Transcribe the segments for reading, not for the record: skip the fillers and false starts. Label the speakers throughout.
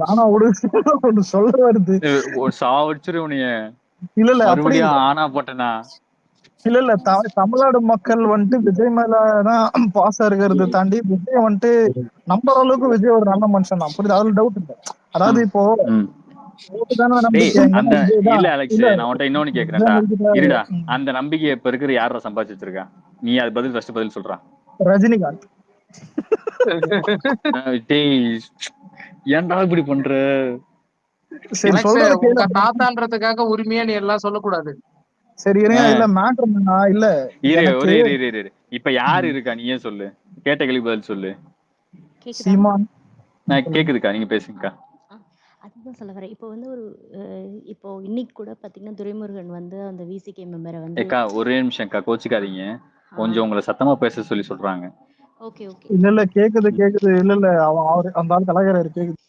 Speaker 1: ஆனா ஒண்ணு சொல்ல வருது.
Speaker 2: சாவடிச்சிரு உனைய.
Speaker 1: இல்ல இல்ல அப்படி
Speaker 2: மறுபடியும் ஆனா போட்டனா?
Speaker 1: இல்ல இல்ல தமிழ்நாடு மக்கள் வந்துட்டு விஜய் மேலதான் பாசம் இருக்கிறத தாண்டி விஜய் வந்துட்டு நம்புற அளவுக்கு விஜய் ஒரு நல்ல மனுஷன் தான். புரியுது, அதுல டவுட் இல்லை. அதாவது இப்போ நம்பிக்கை
Speaker 2: அந்த
Speaker 1: விஜய்
Speaker 2: இல்ல
Speaker 1: தான்.
Speaker 2: அலெக்ஸ்,
Speaker 1: இல்ல
Speaker 2: நான் உன்ட்ட இன்னொன்னு கேக்குறேன்டா. இருடா, அந்த நம்பிக்கை இப்ப இருக்கிற யார சம்பாதிச்சிருக்கா? நீ அது பதில் சொல்றான்.
Speaker 1: ரஜினிகாந்த்.
Speaker 2: ஏன்டா இப்படி பண்ற?
Speaker 1: சரி சொல்றது
Speaker 3: உங்க தாத்தான்றதுக்காக உரிமையா நீ எல்லாம் சொல்லக்கூடாது.
Speaker 1: சரி இல்ல மேட்டர் இல்ல
Speaker 2: இரு. இப்ப யாரு இருக்கா நீயே சொல்லு, கேட்ட கேள்வி பதில் சொல்லு.
Speaker 1: சீமான்.
Speaker 2: கேக்குதுக்கா, நீங்க பேசுங்கக்கா.
Speaker 4: அதுதான் சொல்ல வரேன். இப்போ வந்து இப்போ இன்னைக்கு கூட பாத்தீங்கன்னா துரைமுருகன் வந்து அந்த விசிகே மெம்பரை வந்து
Speaker 2: ஒரே நிமிஷம்க்கா, கோச்சிக்காதீங்க, கொஞ்சம் உங்களை சத்தமா பேச சொல்லி சொல்றாங்க.
Speaker 4: Okay okay.
Speaker 1: இல்ல கேக்குது. இல்ல அவர் அந்த ஆள் கலாச்சாரம் கேக்குது.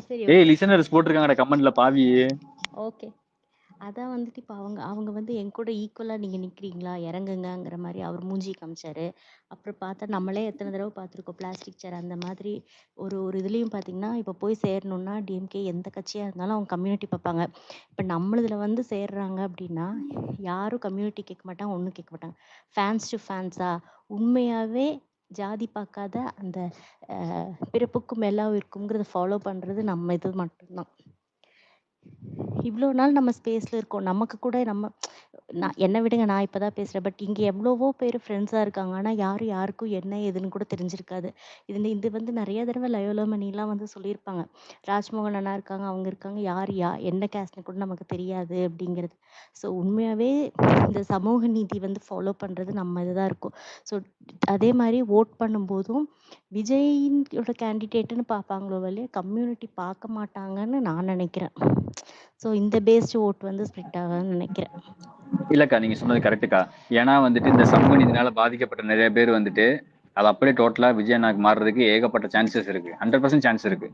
Speaker 4: சரி
Speaker 2: லிசனர்ஸ் போட்டிருக்காங்கடா கமெண்ட்ல பாவி.
Speaker 4: ஓகே. அதான் வந்துட்டு இப்போ அவங்க வந்து என் கூட ஈக்குவலாக நீங்கள் நிற்கிறீங்களா இறங்குங்கிற மாதிரி அவர் மூஞ்சி காமிச்சாரு. அப்புறம் பார்த்தா நம்மளே எத்தனை தடவை பார்த்துருக்கோம் பிளாஸ்டிக் சேர் அந்த மாதிரி. ஒரு இதுலேயும் பார்த்தீங்கன்னா இப்போ போய் சேரணுன்னா டிஎம்கே எந்த கட்சியாக இருந்தாலும் அவங்க கம்யூனிட்டி பார்ப்பாங்க. இப்போ நம்மளதில் வந்து சேர்றாங்க அப்படின்னா யாரும் கம்யூனிட்டி கேட்க மாட்டாங்க, ஒன்றும் கேட்க மாட்டாங்க. ஃபேன்ஸ் டு ஃபேன்ஸா உண்மையாகவே ஜாதி பார்க்காத அந்த பிறப்புக்கும் எல்லா இருக்குங்கிறத ஃபாலோ பண்ணுறது நம்ம இது மட்டும்தான். இவ்வளோ நாள் நம்ம ஸ்பேஸில் இருக்கோம். நமக்கு கூட என்னை விடுங்க, நான் இப்போ தான் பேசுகிறேன். பட் இங்கே எவ்வளவோ பேர் ஃப்ரெண்ட்ஸாக இருக்காங்க. ஆனால் யாருக்கும் என்ன ஏதுன்னு கூட தெரிஞ்சிருக்காது. இது வந்து நிறைய தடவை லயோலாமணிலாம் வந்து சொல்லியிருப்பாங்க. ராஜ்மோகன் அண்ணா இருக்காங்க, அவங்க இருக்காங்க, யார் என்ன கேஸ்ட்னு கூட நமக்கு தெரியாது அப்படிங்கிறது. ஸோ உண்மையாகவே இந்த சமூக நீதி வந்து ஃபாலோ பண்ணுறது நம்ம இதுதான் இருக்கும். ஸோ அதே மாதிரி ஓட் பண்ணும்போதும் விஜயோட கேண்டிடேட்டுன்னு பார்ப்பாங்களோ வழியே கம்யூனிட்டி பார்க்க மாட்டாங்கன்னு நான் நினைக்கிறேன். ஸோ இந்த பேஸ்டு ஓட் வந்து ஸ்ப்ளிட் ஆகும்னு நினைக்கிறேன்.
Speaker 2: இல்லக்கா, நீங்க சொன்னது கரெக்டுக்கா. ஏன்னா வந்துட்டு இந்த சமூக நீதினால பாதிக்கப்பட்ட நிறைய பேர் வந்துட்டு அது அப்படியே டோட்டலா விஜய் அண்ணாக்கு மாறுறதுக்கு ஏகப்பட்ட சான்சஸ் இருக்கு. 100% சான்ஸ் இருக்கு.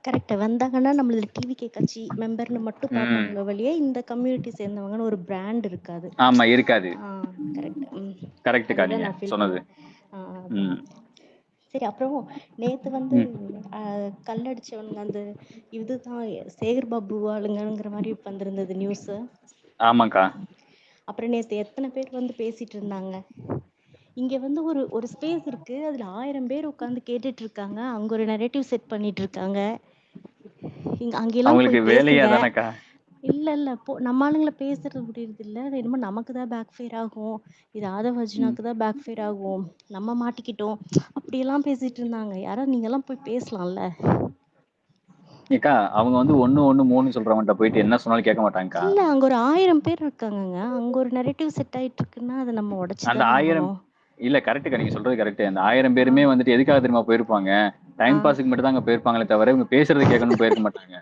Speaker 4: கரெக்ட். வந்தாங்கன்னா நம்மளது டிவிகே கட்சி மெம்பர்னு மட்டும் பார்ப்பாங்களோ வழியே இந்த கம்யூனிட்டி சேர்ந்தவங்கன்னு ஒரு பிராண்ட் இருக்காது.
Speaker 2: ஆமா, இருக்காது.
Speaker 4: கரெக்ட்.
Speaker 2: கரெக்டுக்கா நீங்க சொன்னது.
Speaker 4: சரி, அப்புறம் நேத்து வந்து கல்லடிச்சவனுங்க அந்த இதுதான் சேகர் பாபு ஆளுங்கிற மாதிரி வந்திருந்தது நியூஸ்.
Speaker 2: ஆமாக்கா.
Speaker 4: அப்புறம் நேத்து எத்தனை பேர் வந்து பேசிட்டு இருந்தாங்க. இங்க வந்து ஒரு ஸ்பேஸ் இருக்கு, அதுல 1000 பேர் உட்கார்ந்து கேட்டுட்டு இருக்காங்க. அங்க ஒரு நரேட்டிவ் செட் பண்ணிட்டு இருக்காங்க. அங்கெல்லாம் போய் பேசுங்க. இல்ல நம்ம ஆளுங்களை பேசுறது முடியறது இல்ல. என்னமோ நமக்கு தான் பேக் ஃபயர் ஆகும், இது ஆதவ அர்ஜுனாக்கு தான் பேக் ஃபயர் ஆகும், நம்ம மாட்டிக்கிட்டோம் அப்படியெல்லாம் பேசிட்டு இருந்தாங்க. யாராவது நீங்க எல்லாம் போய் பேசலாம்ல.
Speaker 2: ஏக்கா, அவங்க வந்து 1-1-3 சொல்றவன்ட்ட போயிட்டு என்ன சொன்னாலும் கேட்க மாட்டாங்கக்கா.
Speaker 4: இல்ல, அங்க ஒரு 1000 பேர் இருக்காங்கங்க. அங்க ஒரு நரேட்டிவ் செட் ஆயிட்டு இருக்குன்னா அதை நம்ம உடைச்சு
Speaker 2: அந்த 1000 இல்ல கரெக்டுக்கா, நீங்க சொல்றது கரெக்ட். அந்த 1000 பேருமே வந்துட்டு எதுக்காக தெரியுமா போயிருப்பாங்க? டைம் பாஸுக்கு மட்டும் தான் அங்க போயிருப்பாங்களே தவிர இவங்க பேசுறது கேட்கணும்னு போயிருக்க மாட்டாங்க.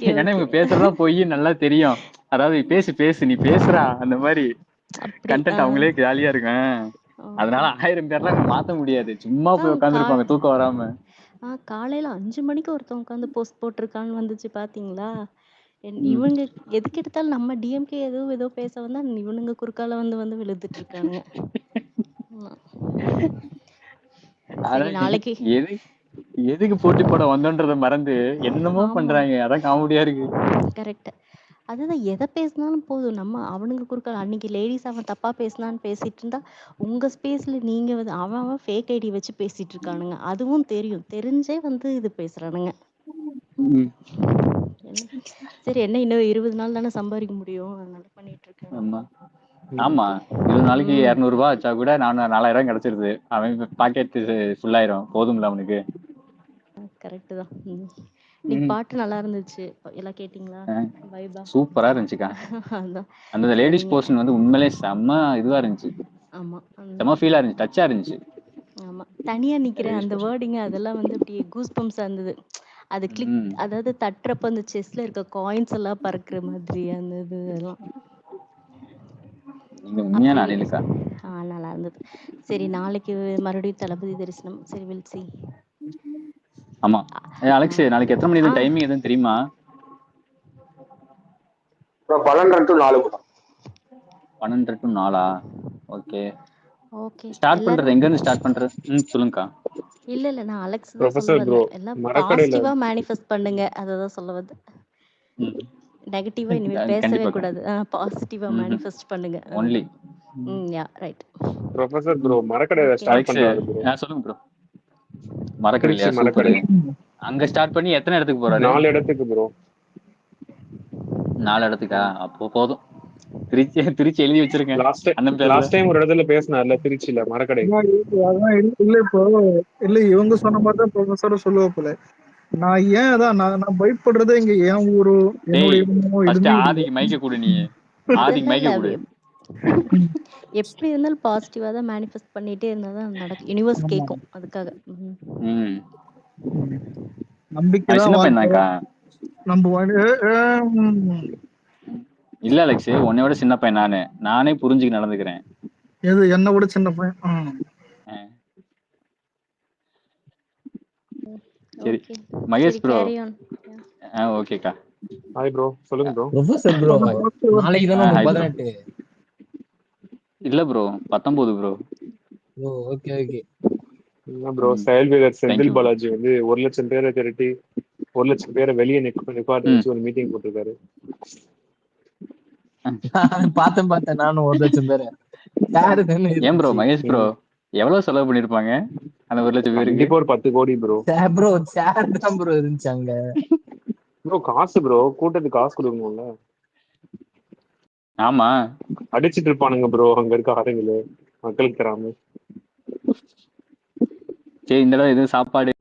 Speaker 2: ஏன்னா இவங்க பேசுறதா போய் நல்லா தெரியும். அதாவது பேசு நீ பேசுறா அந்த மாதிரி கண்டென்ட் அவங்களே ஜாலியா இருக்கும். அதனால 1000 பேர்லாம் மாத்த முடியாது. சும்மா போய் உட்காந்துருப்பாங்க தூக்கம் வராம.
Speaker 4: காலையில 5 மணிக்கு ஒருத்தன் உட்காந்து போஸ்ட் போட்டிருக்கான்னு வந்துச்சு பாத்தீங்களா? இவங்க எதுக்கு எடுத்தாலும் நம்ம டிஎம்கே ஏதோ பேச வந்தா இவனுங்க குறுக்கால வந்து விழுந்துட்டு இருக்காங்க. நாளைக்கு
Speaker 2: எதுக்கு போட்டி போட வந்தோன்றத மறந்து என்னமோ பண்றாங்க. அதான் காமெடியா இருக்கு.
Speaker 4: கரெக்ட். அதுதான் எதை பேசினாலும் போதும், நம்ம அவனுங்க குறுக்கால. அன்னைக்கு லேடிஸ் அவன் தப்பா பேசினான்னு பேசிட்டு இருந்தா உங்க ஸ்பேஸ்ல நீங்க வந்து அவன் ஃபேக் ஐடி வச்சு பேசிட்டு இருக்கானுங்க. அதுவும் தெரிஞ்சே வந்து இது பேசுறானுங்க. சரி, என்ன இன்னும் 20 நாள் தானே சம்பாதிக்க முடியும், அதனால பண்ணிட்டு இருக்கேன்.
Speaker 2: ஆமா, 20 நாளைக்கு 200 ரூபாய் வச்சா கூட 4000 கிடைச்சிருது. அவன் பாக்கெட் ஃபுல் ஆயிரும். போதும்ல அவனுக்கு.
Speaker 4: கரெக்ட் தான். இன்னைக்கு பாட்டு நல்லா இருந்துச்சு, எல்லாம் கேட்டீங்களா? வைபா
Speaker 2: சூப்பரா இருந்துச்சுக்கா. அந்த லேடிஸ் போர்ஷன் வந்து உண்மையிலே செம்ம இதுவா இருந்துச்சு.
Speaker 4: ஆமா,
Speaker 2: செம்ம ஃபீலா இருந்துச்சு, டச்சா இருந்துச்சு.
Speaker 4: ஆமா, தனியா நிக்கிறேன் அந்த வேர்டிங் அதெல்லாம் வந்து அப்படியே கூஸ் பம்ப்ஸா இருந்தது. அது கிளிக், அதாவது தட்டுறப்ப அந்த செஸ்ல இருக்க காயின்ஸ் எல்லாம் பறக்குற மாதிரி அந்த இதெல்லாம் நல்லா இருந்தது. சரி, நாளைக்கு மறுபடியும் தளபதி தரிசனம். சரி, வில் see.
Speaker 2: ஆமா. அலெக்ஸ், நாளைக்கு எத்தனை மணி டைமிங் எதுவும் தெரியுமா?
Speaker 5: 12 to 4.
Speaker 2: 12 to 4. ஓகே. ஸ்டார்ட் பண்றது எங்க இருந்து ஸ்டார்ட் பண்றது? சொல்லுங்கக்கா.
Speaker 4: இல்ல நான் அலெக்ஸ் தான் சொல்ல
Speaker 6: ப்ரொஃபசர் ப்ரோ
Speaker 4: வந்தேன். எல்லாம்
Speaker 6: மரக்கடையில
Speaker 4: பாசிட்டிவா மேனிஃபெஸ்ட் பண்ணுங்க. அததான் சொல்ல வந்தேன்.
Speaker 2: ம்.
Speaker 4: நெகட்டிவா இனிமே பேசவே
Speaker 2: கண்டிப்பாக்கா.
Speaker 4: கூடாது. பாசிட்டிவா மேனிஃபெஸ்ட் பண்ணுங்க.
Speaker 2: Only.
Speaker 4: Yeah right.
Speaker 6: Professor bro மரக்கடையில
Speaker 4: ஓகே.
Speaker 6: ஸ்டார்ட்
Speaker 2: அலெக்ஸ்
Speaker 6: பண்றாரு ப்ரோ.
Speaker 2: சொல்லுங்க ப்ரோ. மறக்கலையா?
Speaker 6: திருச்சி
Speaker 2: சூப்பர்.
Speaker 6: மரக்கடை
Speaker 2: அங்க ஸ்டார்ட் பண்ணி எத்தனை இடத்துக்கு போறாரு?
Speaker 6: 4 இடத்துக்கு ப்ரோ.
Speaker 2: 4 இடத்துக்கா? அப்போ போதும். திருச்சி எழுதி வச்சிருங்க அண்ணன் பேர்ல.
Speaker 6: லாஸ்ட் டைம் ஒரு இடத்துல பேசினார்ல திருச்சியில மரக்கடை.
Speaker 1: அதான் இல்ல இப்போ இல்ல இவங்க சொன்ன மாதிரி தான் ப்ரொஃபஸரும் சொல்லுவாப்புல. நான் ஏன் அதான் நான் பயப்படுறதே இங்க என் ஊரோ என்னுடைய இடமோ
Speaker 2: ஃபர்ஸ்ட்
Speaker 1: எதுவுமே
Speaker 2: ஆதிக்கு மைக்க கொடு. நீ ஆதிக்கு
Speaker 4: இல்ல
Speaker 2: மைக்க கொடு.
Speaker 4: எப்படி இருந்தாலும் பாசிட்டிவா தான் மேனிஃபெஸ்ட் பண்ணிட்டே இருந்தா தான் நடக்கும். யூனிவர்ஸ் கேட்கும் அதுக்காக.
Speaker 1: நம்பிக்கை
Speaker 2: சின்ன
Speaker 1: தான்
Speaker 2: பையன்தான்க்கா.
Speaker 1: நம்ம
Speaker 2: இல்ல அலெக்ஸ், உன்னையோட சின்ன பையன் நானே புரிஞ்சுக்கு நடந்துக்கிறேன்.
Speaker 1: எது என்ன விட சின்ன பையன்.
Speaker 2: சரி மகேஷ் ப்ரோ. ஓகேக்கா.
Speaker 6: ஹாய் ப்ரோ சொல்லுங்க ப்ரோ.
Speaker 7: ப்ரொஃபசர் ப்ரோ நாளைக்கு தான 18.
Speaker 2: இல்ல ப்ரோ 19 ப்ரோ.
Speaker 7: ஓ ஓகே ஓகே.
Speaker 6: என்ன ப்ரோ செயல் வீரர் செந்தில் பாலாஜி வந்து 1 லட்சம் பேரை திரட்டி 1 லட்சம் பேரை வெளியே நிப்பாட்டி வச்சு ஒரு மீட்டிங் போட்டிருக்காரு.
Speaker 7: பார்த்தேன் நானும் 1 லட்சம் பேரை.
Speaker 2: ஏன் ப்ரோ மகேஷ் ப்ரோ எவ்வளவு செலவு பண்ணிருப்பாங்க அந்த 1 லட்சம் பேருக்கு?
Speaker 6: கண்டிப்பா ஒரு 10 கோடி ப்ரோ.
Speaker 7: ப்ரோ சேர் தான் ப்ரோ இருந்துச்சு அங்க.
Speaker 6: ப்ரோ காசு ப்ரோ கூட்டத்துக்கு காசு கொடுக்கணும்ல.
Speaker 2: ஆமா
Speaker 6: அடிச்சிட்டு இருப்பானுங்க ப்ரோ அங்க இருக்க ஆளுங்களு மக்களுக்கு தராம.
Speaker 2: சரி இந்த தடவை எதுவும் சாப்பாடு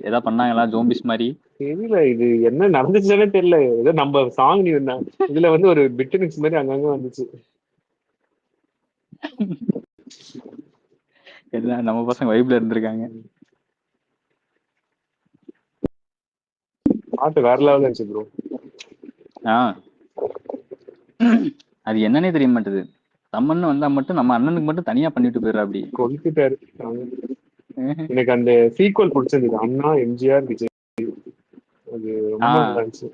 Speaker 2: ஏதாவது பண்ணாங்களா ஜோம்பிஸ் மாதிரி?
Speaker 6: தெரியல இது என்ன நடந்துச்சுன்னே தெரியல. ஏதோ நம்ம சாங் இதுல வந்து ஒரு பிட் மிக்ஸ் மாதிரி அங்கங்க வந்துச்சு.
Speaker 2: எல்லாம் நம்ம பசங்க வைப்ல இருந்திருக்காங்க.
Speaker 6: பாட்டு வேற லெவல்ல இருந்துச்சு ப்ரோ.
Speaker 2: அது என்னன்னே தெரிய மாட்டேது. தம்மன்னு வந்தா மட்டும் நம்ம அண்ணனுக்கு மட்டும் தனியா பண்ணிட்டு போயிடுறா. அப்படி
Speaker 6: கொல்லிட்டாரு. எனக்கு அந்த சீக்வல் பிடிச்சிருந்தது அண்ணா எம்ஜிஆர் விஜய். அது ரொம்ப நல்லா இருந்துச்சு.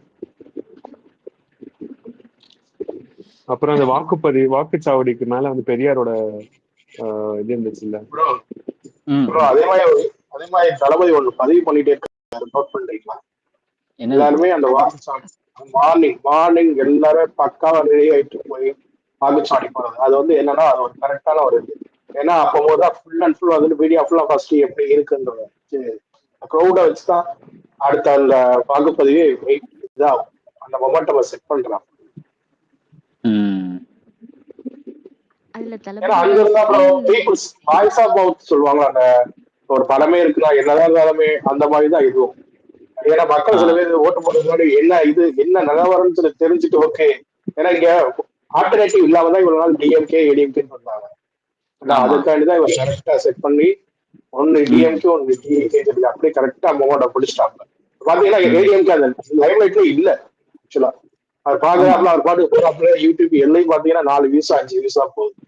Speaker 6: அப்புறம் அந்த வாக்குச்சாவடிக்கு மேல வந்து பெரியாரோட இது இருந்துச்சு இல்ல
Speaker 5: அதே மாதிரி தளபதி ஒண்ணு பதிவு பண்ணிட்டே இருக்காரு. நோட் பண்றீங்களா? எல்லாருமே அந்த வாக்குச்சாவடி மார்னிங் எல்லாரும் பக்காவா ரெடி ஆயிட்டு போய் வாக்குச்சாவடி போறது. அது வந்து என்னன்னா அது ஒரு கரெக்டான ஒரு இது. ஏன்னா அப்போதான் ஃபுல் அண்ட் ஃபுல் வந்து மீடியா ஃபுல்லா ஃபர்ஸ்ட் எப்படி இருக்குன்றது க்ரௌட வச்சுதான் அடுத்த அந்த வாக்குப்பதிவே இதாகும். அந்த மொமெண்டம் செட் பண்றான். ஏன்னா அங்க இருந்தா அப்புறம் பீப்புள்ஸ் வாய்ஸ் ஆஃப் மவுத் சொல்லுவாங்க. அந்த ஒரு படமே இருக்குன்னா என்னதான் இருந்தாலுமே அந்த மாதிரிதான் இதுவும். ஏன்னா மக்கள் சில பேர் ஓட்டு போடுறது முன்னாடி என்ன நிலவரம்னு சொல்லி தெரிஞ்சுட்டு ஓகே. ஏன்னா இங்க ஆல்டர்னேட்டிவ் இல்லாமதான் இவ்வளவு நாள் டிஎம்கே ஏடிஎம்கே பண்ணாங்க. அதுக்காண்டிதான் இவங்க கரெக்டா செட் பண்ணி ஒன்னு டிஎம்கே ஒன்னு டிஎம்கே சொல்லி அப்படியே கரெக்டா மொமெண்ட பிடிச்சிட்டாங்க. பாத்தீங்கன்னா ஏடிஎம்கே அந்த லைம்லைட்ல இல்ல ஆக்சுவலா. அது பாக்குறாப்புல அவர் பாட்டு போறாப்புல யூடியூப் எல்லையும் பாத்தீங்கன்னா 4 வியூஸ் 5 வியூஸா போகுது.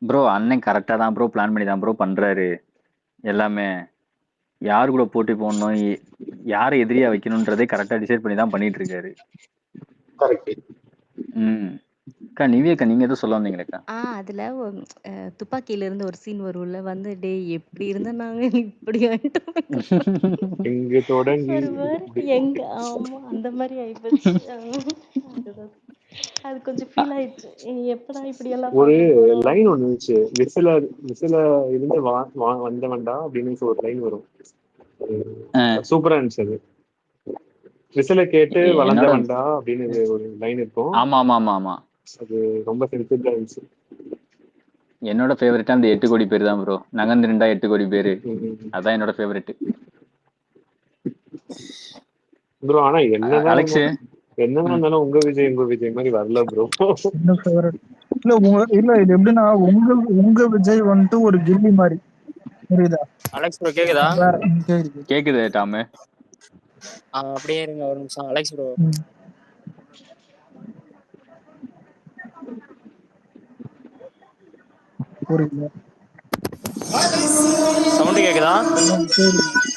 Speaker 2: ப்ரோ அண்ணன் கரெக்டா தான் ப்ரோ பிளான் பண்ணி தான் ப்ரோ பண்றாரு எல்லாமே. யாரு கூட போட்டி போடணும் யாரை எதிரியா வைக்கணும்ன்றதே கரெக்டா டிசைட் பண்ணி தான் பண்ணிட்டு இருக்காரு. அக்கா நிவியக்கா நீங்க எதுவும் சொல்ல வந்தீங்களேக்கா?
Speaker 4: அதுல துப்பாக்கியில இருந்து ஒரு சீன் வரும்ல வந்து டே எப்படி இருந்தா நாங்க இப்படி எங்க ஆமா அந்த மாதிரி ஆயிப்போச்சு. அது கொஞ்சம் ஃபீல் ஆயிடுச்சு. எப்படா இப்படி எல்லாம்
Speaker 6: ஒரு லைன் ஒண்ணு இருந்துச்சு. விசில இருந்து வந்தவன்டா அப்படின்னு ஒரு லைன் வரும். சூப்பரா இருந்துச்சு. அது விசில கேட்டு வளர்ந்தவன்டா அப்படின்னு ஒரு லைன் இருக்கும்.
Speaker 2: ஆமா ஆமா ஆமா ஆமா
Speaker 6: அது ரொம்ப சென்சிட்டிவா இருந்துச்சு.
Speaker 2: என்னோட ஃபேவரட் அந்த 8 கோடி பேர் தான் ப்ரோ. நகர்ந்துருண்டா 8 கோடி பேரு. அதான் என்னோட ஃபேவரட்
Speaker 6: ப்ரோ. ஆனா என்னதான்
Speaker 2: அலெக்ஸ்
Speaker 6: இருந்தாலும் உங்க விஜய் மாதிரி வரல ப்ரோ.
Speaker 1: இல்ல இது எப்படின்னா உங்க விஜய் வந்துட்டு ஒரு கில்லி மாதிரி புரியுதா?
Speaker 8: அலெக்ஸ் ப்ரோ கேக்குதா?
Speaker 2: கேக்குது டாமு.
Speaker 8: அப்படியே இருங்க ஒரு நிமிஷம். அலெக்ஸ் ப்ரோ
Speaker 1: புரியுது.
Speaker 8: சவுண்ட் கேக்குதா?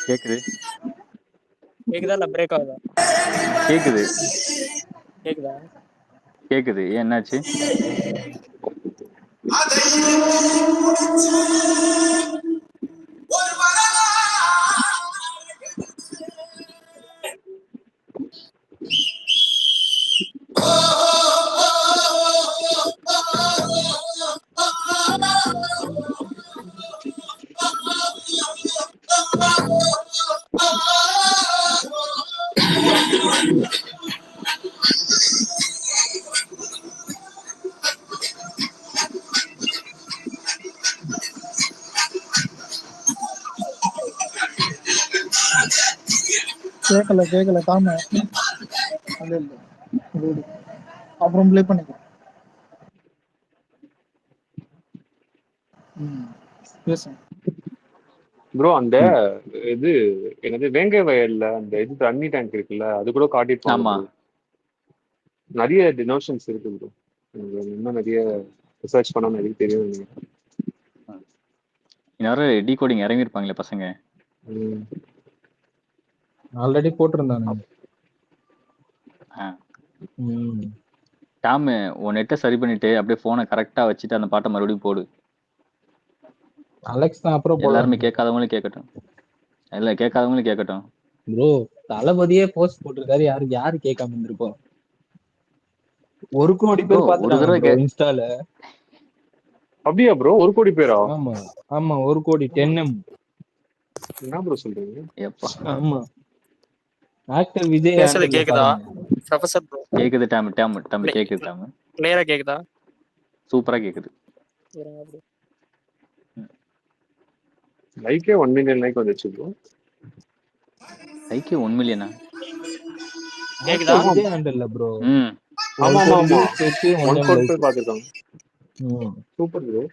Speaker 2: கேக்குது
Speaker 8: இல்ல பிரேக் ஆகுதா? கேக்குதா?
Speaker 2: கேக்குது. என்னாச்சு?
Speaker 1: கேட்கல தாம அது இல்ல விடு. அப்புறம் ப்ளே பண்ணிக்கலாம். பேசுங்க
Speaker 6: ப்ரோ அந்த இது என்னது வேங்கை வயல்ல அந்த இது தண்ணி டேங்க் இருக்குல்ல அது கூட காட்டியிருப்பாங்க
Speaker 2: ஆமா
Speaker 6: ப்ரோ. நிறைய டினோஷன்ஸ் இருக்கு ப்ரோ. இன்னும் நிறைய ரிசர்ச் பண்ணா நிறைய தெரியும்.
Speaker 2: இன்னொரு டீகோடிங் இறங்கியிருப்பாங்களே பசங்க.
Speaker 7: ஆல்ரெடி போட்டிருந்தானுங்க.
Speaker 2: டாமு உன் நெட்டை சரி பண்ணிட்டு அப்படியே போனை கரெக்டா வச்சுட்டு அந்த பாட்டை மறுபடியும் போடு.
Speaker 7: அலெக்ஸ் தான் அப்புறம்
Speaker 2: எல்லாருமே
Speaker 7: போடலாம்
Speaker 2: கேட்காதவங்களும் கேட்கட்டும். இல்ல கேட்காதவங்களும் கேட்கட்டும்.
Speaker 7: ப்ரோ. தளபதியே போஸ்ட் போட்டிருக்காரு, யாரு கேட்காம இருந்திருப்போம். 1 கோடி
Speaker 2: ப்ரோ
Speaker 7: பேர்
Speaker 2: ஒரு
Speaker 7: பாத்துட்டாங்க
Speaker 2: தடவை
Speaker 7: ப்ரோ இன்ஸ்டால.
Speaker 6: அப்படியா ப்ரோ? 1 கோடி பேரா?
Speaker 7: ஆமா 1 கோடி 10M.
Speaker 6: என்ன ப்ரோ சொல்றீங்க?
Speaker 2: எப்பா
Speaker 7: ஆமா ஆக்டர் விஜய்
Speaker 8: பேசுறது
Speaker 7: ஹேண்டல்ல
Speaker 8: கேக்குதா
Speaker 7: பாருங்க.
Speaker 8: Professor bro?
Speaker 2: கேக்குது டாமு கேக்குது டாமு.
Speaker 8: கிளியரா கேக்குதா?
Speaker 2: சூப்பரா கேக்குது.
Speaker 8: இருங்க bro.
Speaker 6: லைக்கே 1 மில்லியன் லைக் வந்துச்சு ப்ரோ.
Speaker 2: லைக்கே 1 மில்லியனா?
Speaker 8: கேக்குதா?
Speaker 7: ஆக்டர் விஜய் ஹேண்டல்ல ப்ரோ.
Speaker 6: ஆமா ஆமா ஆமா
Speaker 7: சேர்த்து
Speaker 6: 1
Speaker 7: 1M
Speaker 6: கோடி
Speaker 7: லைக்.
Speaker 6: பேர் பாத்துருக்காங்க. Super bro.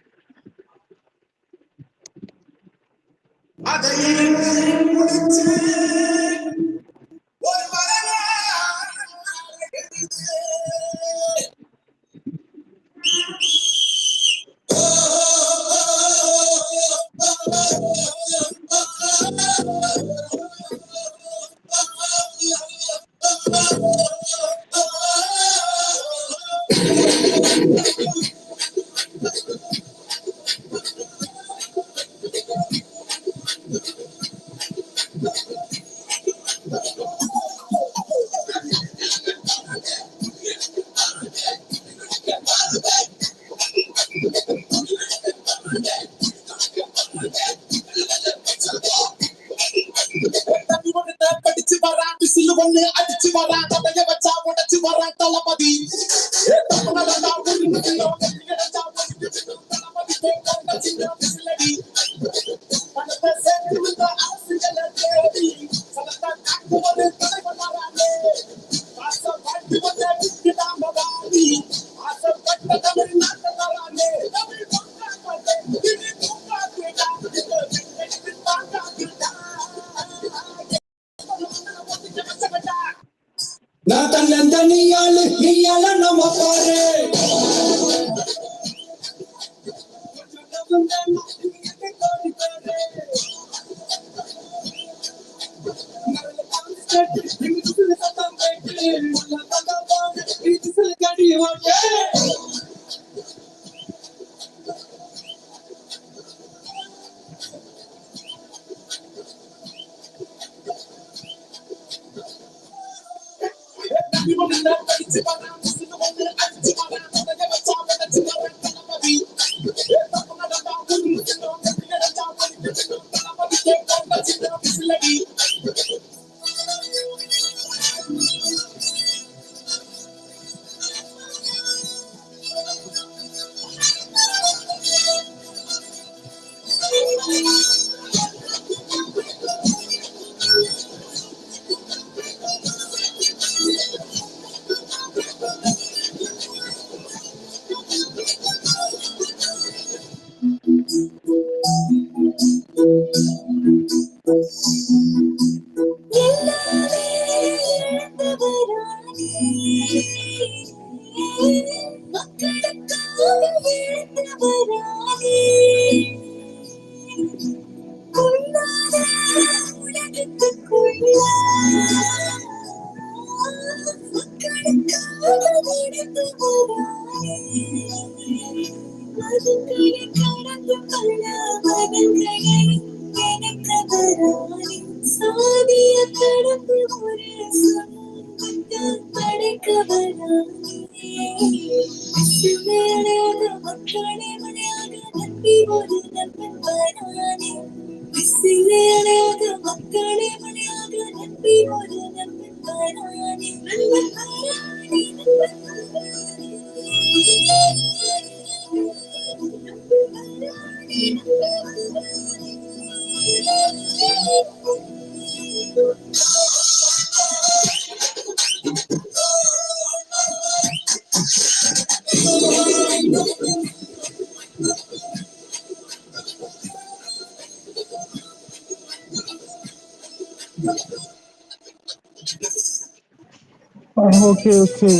Speaker 1: Okay okay.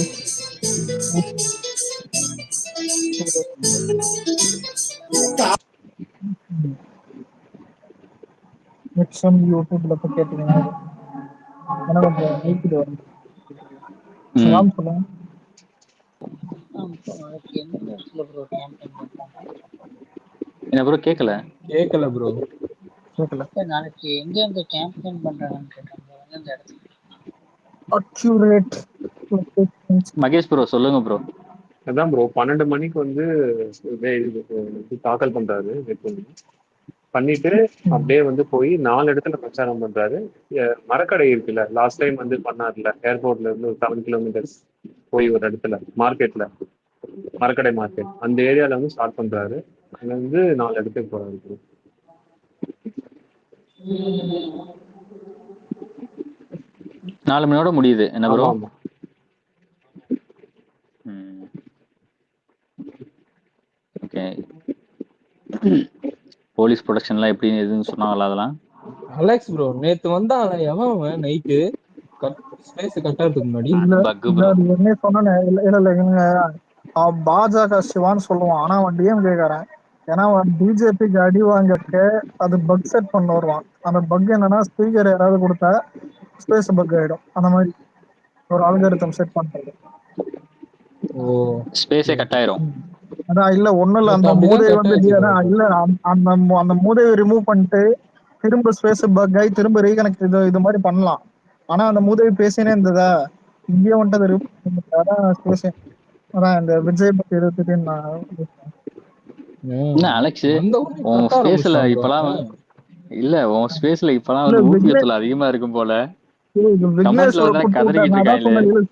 Speaker 1: மிச்சம் யூடியூப்ல போய் கேட்டீங்கன்னா ஏன்னா கொஞ்சம் நீக்கிட்டு வரும். சலாம் சொல்லுங்க.
Speaker 9: எந்த இடத்துல ப்ரோ கேம்பெயின் பண்றாங்க?
Speaker 2: என்ன ப்ரோ கேட்கல?
Speaker 7: கேட்கல ப்ரோ.
Speaker 1: கேட்கல.
Speaker 9: நாளைக்கு எங்க எந்த கேம்பெயின் பண்றாங்கன்னு கேட்டாங்க. எந்த இடத்துல?
Speaker 1: அக்யூரேட்.
Speaker 2: மகேஷ் ப்ரோ சொல்லுங்க ப்ரோ.
Speaker 6: அதான் ப்ரோ 12 மணிக்கு வந்து தாக்கல் பண்றாரு. பண்ணிட்டு அப்படியே வந்து போய் 4 இடத்துல பிரச்சாரம் பண்றாரு. மரக்கடை இருக்குல்ல, லாஸ்ட் டைம் வந்து பண்ணார்ல ஏர்போர்ட்ல இருந்து 7 கிலோமீட்டர்ஸ் போய் ஒரு இடத்துல மார்க்கெட்ல, மரக்கடை மார்க்கெட், அந்த ஏரியால வந்து ஸ்டார்ட் பண்றாரு. அங்க வந்து 4 இடத்துக்கு போறாரு.
Speaker 2: 4 மணியோட முடியுது என்ன ப்ரோ?
Speaker 6: ஆமா.
Speaker 2: ஓகே. போலீஸ் ப்ரொடக்ஷன்லாம் எப்படி எதுன்னு சொன்னாங்களா அதெல்லாம்?
Speaker 7: அலெக்ஸ் ப்ரோ நேத்து வந்தான் எவன் நைட்டு ஸ்பேஸ் கட்டாறதுக்கு முன்னாடி
Speaker 2: பக் ப்ரோ.
Speaker 1: என்ன சொன்னேன் இல்ல பாஜக சிவான்னு சொல்லுவான். ஆனா அவன் டிஎம் கேட்கறேன். ஏன்னா அவன் பிஜேபிக்கு அடி வாங்கக்க அது பக் செட் பண்ண வருவான். அந்த பக் என்னன்னா ஸ்பீக்கர் யாராவது கொடுத்தா ஸ்பேஸ் பக் ஆயிடும். அந்த மாதிரி ஒரு அல்காரிதம் செட் பண்றது.
Speaker 7: ஓ
Speaker 2: ஸ்பேஸே கட் ஆயிரும்.
Speaker 1: அதான் இல்ல ஒண்ணும் இல்ல, அந்த மூதை வந்து இல்ல அந்த மூதையை ரிமூவ் பண்ணிட்டு திரும்ப ஸ்பேஸ் பக் ஆகி திரும்ப ரீகனெக்ட் இது மாதிரி பண்ணலாம். ஆனா அந்த மூதை பேசினே இருந்ததா இங்கேயே வந்துட்டு அதை ரிமூவ் பண்ணிட்டு அதான் ஸ்பேஸ். அதான் இந்த விஜய் பத்தி எடுத்துட்டு
Speaker 2: என்ன அலெக்ஸ் உன் ஸ்பேஸ்ல இப்பெல்லாம் இல்ல உன் ஸ்பேஸ்ல இப்பெல்லாம் வந்து ஊபியத்துல அதிகமா இருக்கும் போல. கமெண்ட்ல வந்து கதறிக்கிட்டு இருக்காங்களே.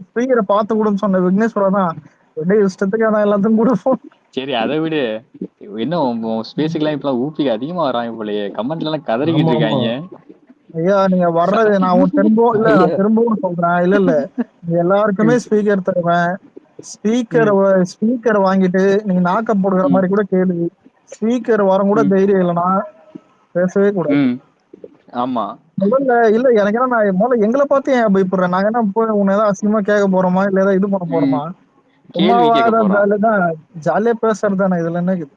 Speaker 1: ஸ்பீக்கரை பார்த்து கூட சொன்ன விக்னேஸ்வரா தான் இஷ்டத்துக்கு அதான் எல்லாத்தையும் கூட.
Speaker 2: சரி அதை விடு. என்ன உன் ஸ்பேஸுக்கெல்லாம் இப்பெல்லாம் ஊபி அதிகமா வராங்க போலயே. கமெண்ட்ல எல்லாம் கதறிக்கிட்டு இருக்காங்க.
Speaker 1: ஐயா நீங்க வர்றது நான் திரும்பவும் சொல்றேன். இல்ல எல்லாருக்குமே ஸ்பீக்கர் தருவேன். ஸ்பீக்கர் வாங்கிட்டு நீங்க நாக்க போடுற மாதிரி கூட கேளு. ஸ்பீக்கர் வரம் கூட தைரியம் இல்லைன்னா பேசவே கூடாது.
Speaker 2: ஆமா
Speaker 1: இல்ல எனக்கு என்ன நான் முதல்ல எங்களை பார்த்து ஏன் பயப்படுறேன்? நாங்க என்ன போய் உன்னை ஏதாவது அசிங்கமா கேட்க போறோமா இல்ல ஏதாவது இது பண்ண போறோமா? சும்மாவா ஜாலியா பேசுறது தானே. இதுல என்ன இருக்குது?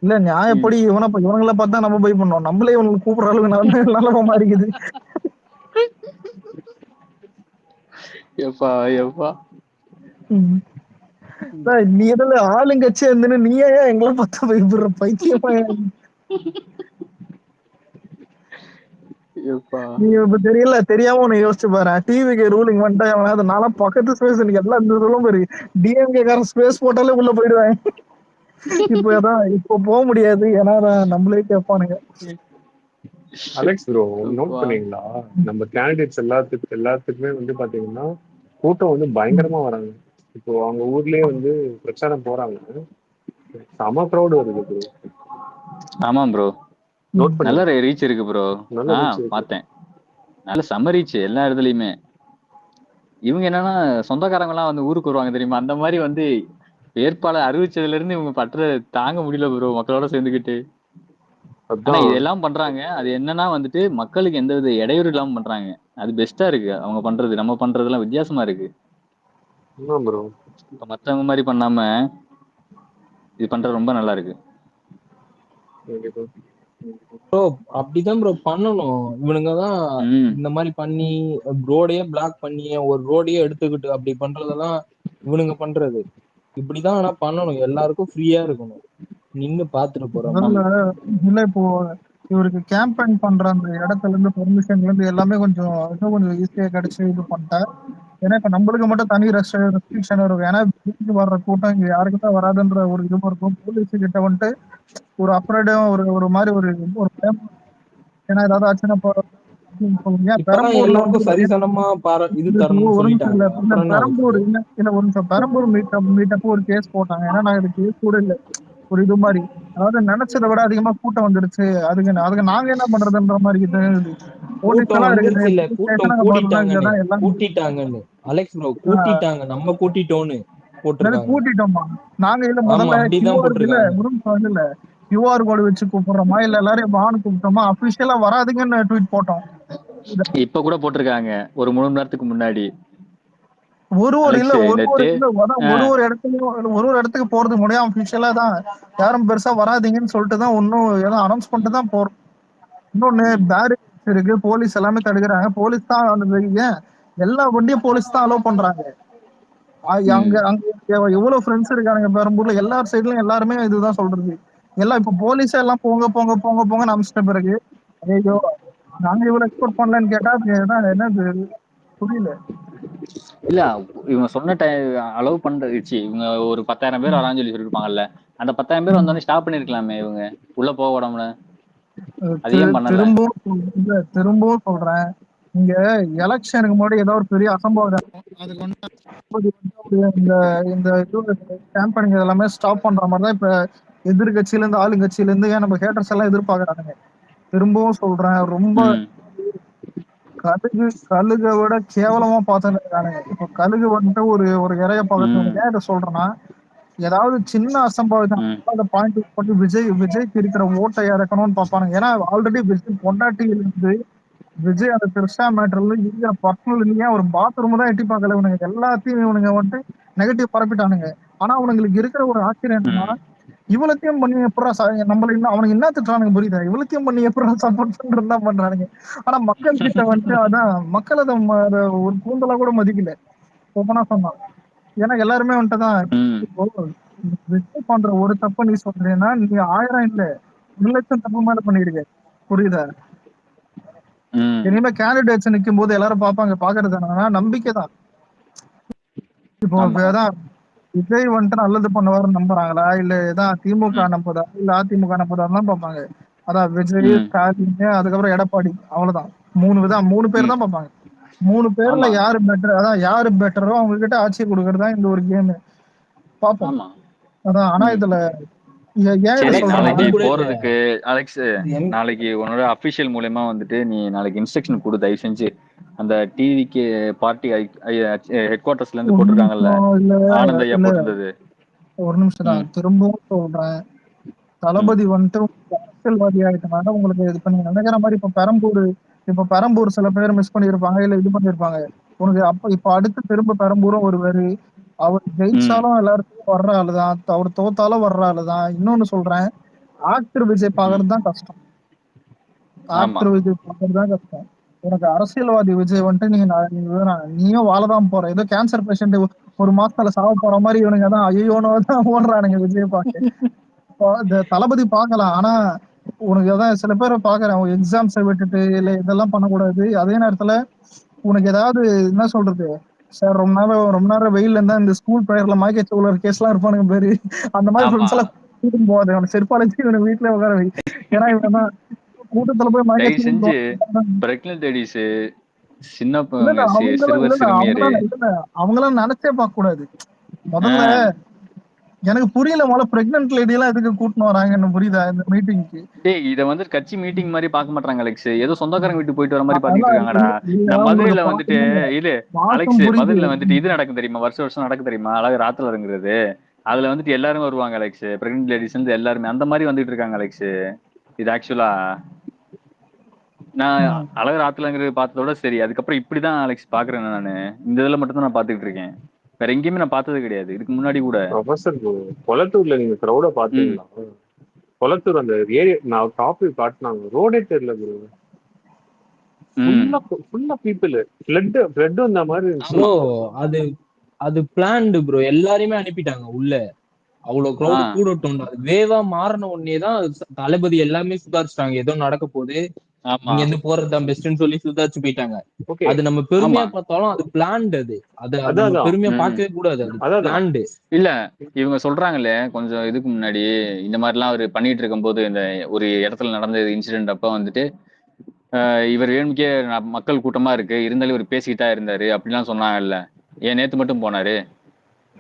Speaker 1: இல்ல நியாயப்படி இவங்களை பார்த்தா நம்ம போய் பண்ணோம். நம்மளே இவங்களுக்கு கூப்பிடுற அளவுக்கு நல்லமா இருக்குது. நீ எதுல ஆளுங்கட்சி இருந்துன்னு நீயே எங்களை பார்த்தா பயப்படுற பைத்தியமா? நீ இப்ப தெரியல தெரியாம உன்னை யோசிச்சு பாரு. டிவிக்கு ரூலிங் வந்துட்டா நாளா பக்கத்து ஸ்பேஸ் எனக்கு எல்லாம் இந்த சொல்லும் பாரு. டிஎம்கே காரன் ஸ்பேஸ் போட்டாலே உள்ள போயிடுவேன். இப்போ போக முடியாது. ஏன்னா நம்மளே கேட்பானுங்க.
Speaker 6: அலெக்ஸ் ப்ரோ நோட் பண்ணீங்களா, நம்ம கேண்டிடேட்ஸ் எல்லாத்துக்குமே வந்து பாத்தீங்கன்னா கூட்டம் வந்து பயங்கரமா வராங்க. இப்போ அவங்க ஊர்லயே வந்து பிரச்சாரம் போறாங்க, செம க்ரௌட் வருது ப்ரோ.
Speaker 2: ஆமா ப்ரோ நல்ல ரீச் இருக்கு ப்ரோ. பார்த்தேன் நல்ல செம ரீச் எல்லா இடத்துலயுமே. இவங்க என்னன்னா சொந்தக்காரங்க எல்லாம் வந்து ஊருக்கு வருவாங்க தெரியுமா? அந்த மாதிரி வந்து வேட்பாளர் அறிவிச்சதுல இருந்து இவங்க பற்ற தாங்க முடியல ப்ரோ மக்களோட சேர்ந்துக்கிட்டு. ஆனா இதெல்லாம் பண்றாங்க. அது என்னன்னா வந்துட்டு மக்களுக்கு எந்த வித இடையூறு இல்லாம பண்றாங்க. அது பெஸ்டா இருக்கு அவங்க பண்றது. நம்ம பண்றதெல்லாம் வித்தியாசமா இருக்கு. இப்ப மத்தவங்க மாதிரி பண்ணாம இது பண்றது ரொம்ப நல்லா இருக்கு.
Speaker 7: ப்ரோ அப்படிதான் ப்ரோ பண்ணணும். இவனுங்கதான் இந்த மாதிரி பண்ணி ரோடையே பிளாக் பண்ணி ஒரு ரோடையே எடுத்துக்கிட்டு அப்படி பண்றதெல்லாம் இவனுங்க பண்றது. இப்படிதான் ஆனா பண்ணணும். எல்லாருக்கும் ஃப்ரீயா இருக்கணும். நின்னு பாத்துட்டு போறோம்.
Speaker 1: இல்ல இப்போ இவருக்கு கேம்பெயின் பண்ற அந்த இடத்துல இருந்து பெர்மிஷன்ல இருந்து எல்லாமே கொஞ்சம் ஈஸியா கிடைச்சு இது பண்ணிட்டேன். ஏன்னா இப்ப நம்மளுக்கு மட்டும் தனி ரெஸ்ட்ரிக்ஷன் இருக்கும். ஏன்னா வீட்டுக்கு வர்ற கூட்டம் இங்க யாருக்கு தான் வராதுன்ற ஒரு இதுவும் இருக்கும். போலீஸ் கிட்ட வந்துட்டு ஒரு அப்ரேடும் ஒரு மாதிரி ஒரு பயம். ஏன்னா ஏதாவது ஆச்சுன்னா பெரம்பூர் மீட்டப் ஒரு கேஸ் போட்டாங்க. ஏன்னா நான் இது கேஸ் கூட இல்லை, ஒரு இது மாதிரி. அதாவது நினைச்சதை விட அதிகமா கூட்டம் வந்துருச்சு. அதுக்கு நாங்க என்ன பண்றதுன்ற மாதிரி போலீஸ் எல்லாம் இருக்குது.
Speaker 7: கூட்டிட்டாங்கன்னு அலெக்ஸ் ப்ரோ கூட்டிட்டாங்க, நம்ம கூட்டிட்டோம்னு போட்டுருக்காங்க.
Speaker 1: கூட்டிட்டோமா நாங்க இல்ல முதல்ல இல்ல QR கோடு வச்சு கூப்பிடுறோமா இல்ல எல்லாரையும் வான்னு கூப்பிட்டோமா, அபிஷியலா வராதுங்கன்னு ட்வீட் போட்டோம்.
Speaker 2: இப்ப கூட போட்டிருக்காங்க ஒரு 3 மணி நேரத்துக்கு முன்னாடி.
Speaker 1: ஒரு
Speaker 2: அலெக்ஸ் நேத்து
Speaker 1: இடத்துக்கு போறதுக்கு முடியாம அபிஷியலா தான் யாரும் பெருசா வராதீங்கன்னு சொல்லிட்டு தான் ஒன்னும் ஏதோ அனௌன்ஸ் பண்ணிட்டு தான் போறோம். இன்னொன்னு பேரிகேட்ஸ் இருக்கு, போலீஸ் எல்லாமே தடுக்கிறாங்க. போலீஸ் தான் ஏன் எல்லா வண்டியும் போலீஸ் தான் அலோவ் பண்றாங்க. அங்க அங்க எவ்வளவு ஃப்ரெண்ட்ஸ் இருக்காங்க பெரம்பூர்ல, எல்லா சைட்லயும் எல்லாருமே இதுதான் சொல்றது. எல்லாம் இப்ப போலீஸே எல்லாம் போங்க போங்க போங்க போங்கன்னு அனுப்பிச்சிட்ட பிறகு ஐயோ நாங்க இவ்வளவு எக்ஸ்போர்ட் பண்ணலன்னு கேட்டா என்னது புரியல.
Speaker 2: இல்ல இவங்க சொன்ன அலோவ் பண்றச்சு இவங்க ஒரு 10,000 பேர் வரான்னு சொல்லி சொல்லிருப்பாங்கல்ல, அந்த 10,000 பேர் வந்தோடனே ஸ்டாப் பண்ணிருக்கலாமே இவங்க உள்ள போக விடாம. அதையும் பண்ணல.
Speaker 1: திரும்பவும் சொல்றேன், இங்க எலெக்ஷனுக்கு முன்னாடி ஏதோ ஒரு பெரிய அசம்பாவிதம் அதுக்கு இந்த இந்த கேம்பெயினிங் எல்லாமே ஸ்டாப் பண்ற மாதிரி தான் இப்ப எதிர்கட்சியில இருந்து ஆளுங்கட்சியில இருந்து ஏன் நம்ம ஹேட்டர்ஸ் எல்லாம் எதிர்பார்க்கறாங்க. திரும்பவும் சொல்றேன், ரொம்ப கழுகை விட கேவலமா பார்த்துட்டு இருக்கானுங்க. இப்ப கழுகு வந்துட்டு ஒரு இறைய பார்க்கறது ஏன் இதை சொல்றேன்னா, ஏதாவது சின்ன அசம்பாவிதம் அதை பாயிண்ட் பண்ணி விஜய்க்கு இருக்கிற ஓட்டை இறக்கணும்னு பார்ப்பானுங்க. ஏன்னா ஆல்ரெடி விஜய் பொண்டாட்டியில இருந்து விஜய் அந்த பெருசா மேட்டர்ல இருக்கிற பர்சனல் ஒரு பாத்ரூம் தான் எட்டி பார்க்கல. இவனுங்க எல்லாத்தையும் இவனுங்க வந்துட்டு நெகட்டிவ் பரப்பிட்டானுங்க. ஆனா அவனுங்களுக்கு இருக்கிற ஒரு ஆச்சரியம் என்னன்னா, இவ்வளத்தையும் பண்ணி எப்படா நம்மள இன்னும் அவனுக்கு என்ன திட்டுறானுங்க புரியுதா, இவ்வளத்தையும் பண்ணி எப்படா சப்போர்ட் பண்றதுன்னு தான் பண்றானுங்க. ஆனா மக்கள் கிட்ட வந்துட்டு அதான் மக்கள் அதை ஒரு கூந்தலா கூட மதிக்கல ஓப்பனா சொன்னா. ஏன்னா எல்லாருமே வந்துட்டு தான் விஜய் பண்ற ஒரு தப்ப நீ சொல்றேன்னா நீ 1000 இல்ல 1,00,000 தப்பு மேல பண்ணிருக்க புரியுதா. இனிமே கேண்டிடேட்ஸ் நிக்கும் போது எல்லாரும் பாக்குறது என்னன்னா நம்பிக்கை தான். இப்போ அதான் விஜய் வந்துட்டு நல்லது பண்ணுவாருன்னு நம்புறாங்களா இல்ல ஏதான் திமுக நம்புதா இல்ல அதிமுக நம்புதான்னு பாப்பாங்க. அதான் விஜய், ஸ்டாலின், அதுக்கப்புறம் எடப்பாடி, அவ்வளவுதான். 3 பேர் தான் பாப்பாங்க. 3 பேர்ல யாரு பெட்டர், அதான் யாரு பெட்டரோ அவங்க கிட்ட ஆட்சி கொடுக்கறதா இந்த ஒரு கேம் பாப்போம். அதான் ஆனா இதுல
Speaker 2: போறதுக்கு அலெக்ஸ் நாளைக்கு உன்னோட அபிஷியல் மூலமா வந்துட்டு நீ நாளைக்கு இன்ஸ்ட்ரக்ஷன் கொடு தயவு செஞ்சு. அந்த டிவிக்கு பார்ட்டி ஹெட் குவார்டர்ஸ்ல இருந்து போட்டிருக்காங்கல்ல, ஆனந்த் ஐயா போட்டிருந்தது.
Speaker 1: ஒரு நிமிஷம் தான் திரும்பவும் சொல்றேன், தளபதி வந்துட்டு அரசியல்வாதி ஆயிட்டனால உங்களுக்கு இது பண்ணி நினைக்கிற மாதிரி இப்ப பெரம்பூர் சில பேர் மிஸ் பண்ணிருப்பாங்க இல்ல இது பண்ணிருப்பாங்க. உனக்கு இப்ப அடுத்து திரும்ப பெரம்பூரும் வருவாரு. அவர் ஜெயிச்சாலும் எல்லாருக்கும் வர்ற ஆளுதான், அவர் தோத்தாலும் வர்ற ஆளுதான். இன்னொன்னு சொல்றேன், ஆக்டர் விஜய் பாக்குறது தான் கஷ்டம். ஆக்டர் விஜய் பாக்குறது தான் கஷ்டம். உனக்கு அரசியல்வாதி விஜய் வந்துட்டு நீயும் வாழதான் போற. ஏதோ கேன்சர் பேஷண்ட் ஒரு மாசத்துல சாவ போற மாதிரி இவனுங்க தான் ஐயோன்னு தான் ஓடுறானுங்க விஜய் பார்க்க. தளபதி பார்க்கலாம், ஆனா உனக்கு ஏதாவது சில பேரை பாக்குறேன் எக்ஸாம்ஸை விட்டுட்டு இல்ல இதெல்லாம் பண்ணக்கூடாது. அதே நேரத்துல உனக்கு ஏதாவது என்ன சொல்றது சார் ரொம்ப நேரம் வெயில்ல இருந்தா இந்த ஸ்கூல் பிரேயர்ல மாய்க்கேச்சு உள்ள கேஸ் எல்லாம் இருப்பானுங்க பேரு. அந்த மாதிரி ஃப்ரெண்ட்ஸ் எல்லாம் கூட்டிட்டு போவாது. அவனை செருப்பாலைச்சு இவனை வீட்டுல உட்கார வை. ஏன்னா இவன் தான் கூட்டத்துல போய் மாய்க்கேச்சு அவங்களாம் நினைச்சே பார்க்க கூடாது. முதல்ல எனக்கு புரியல, முதல்ல பிரெக்னன்ட் லேடி எல்லாம் எதுக்கு கூட்டின்னு வராங்கன்னு புரியுதா இந்த மீட்டிங்க்கு.
Speaker 2: இத வந்து கட்சி மீட்டிங் மாதிரி பாக்க மாட்டாங்க அலெக்ஸ், ஏதோ சொந்தக்காரங்க வீட்டு போயிட்டு வர மாதிரி பாத்துட்டு இருக்காங்கடா. இந்த மதுரையில வந்துட்டு இது அலெக்ஸ் மதுரையில வந்துட்டு இது நடக்கும் தெரியுமா, வருஷம் நடக்கும் தெரியுமா, அழகு ராத்துல இருங்கிறது. அதுல வந்துட்டு எல்லாரும் வருவாங்க அலெக்ஸ், பிரெக்னன்ட் லேடிஸ் இருந்து எல்லாருமே அந்த மாதிரி வந்துட்டு இருக்காங்க அலெக்ஸ். இது ஆக்சுவலா நான் அழகு ராத்துலங்கிறது பார்த்ததோட சரி, அதுக்கப்புறம் இப்படிதான் அலெக்ஸ் பாக்குறேன் நானு. இந்த இதுல மட்டும் தான் நான் பாத்துக்கிட்டு இருக்கேன், வேற எங்கேயுமே நான் பார்த்தது கிடையாது இதுக்கு முன்னாடி கூட.
Speaker 6: கொளத்தூர்ல நீங்க கிரௌட பாத்தீங்களா? கொளத்தூர் அந்த ஏரியா நான் காப்பி காட்டினாங்க, ரோடே தெரியல ப்ரோ. ஃபுல்லா பீப்பிள் பிளட் வந்த மாதிரி
Speaker 7: ப்ரோ. அது பிளான்டு ப்ரோ, எல்லாரையுமே அனுப்பிட்டாங்க உள்ள. அவ்வளவு கிரௌட் கூடட்டும், அது வேவா மாறின உடனேதான் தளபதி எல்லாமே சுதாரிச்சிட்டாங்க. ஏதோ நடக்க போகுது, இங்க இருந்து போறதுதான் பெஸ்ட்னு சொல்லி சுதாரிச்சு போயிட்டாங்க. அது நம்ம பெருமையா பார்த்தாலும் அது பிளான்டு. அது பெருமையா பார்க்கவே கூடாது, அது பிளான்டு.
Speaker 2: இல்ல இவங்க சொல்றாங்களே கொஞ்சம் இதுக்கு முன்னாடி இந்த மாதிரி எல்லாம் அவர் பண்ணிட்டு இருக்கும் போது இந்த ஒரு இடத்துல நடந்த இன்சிடென்ட் அப்ப வந்துட்டு இவர் வேணுக்கே மக்கள் கூட்டமா இருக்கு இருந்தாலும் இவர் பேசிக்கிட்டா இருந்தாரு அப்படிலாம் சொன்னாங்கல்ல. ஏன் நேத்து மட்டும் போனாரு?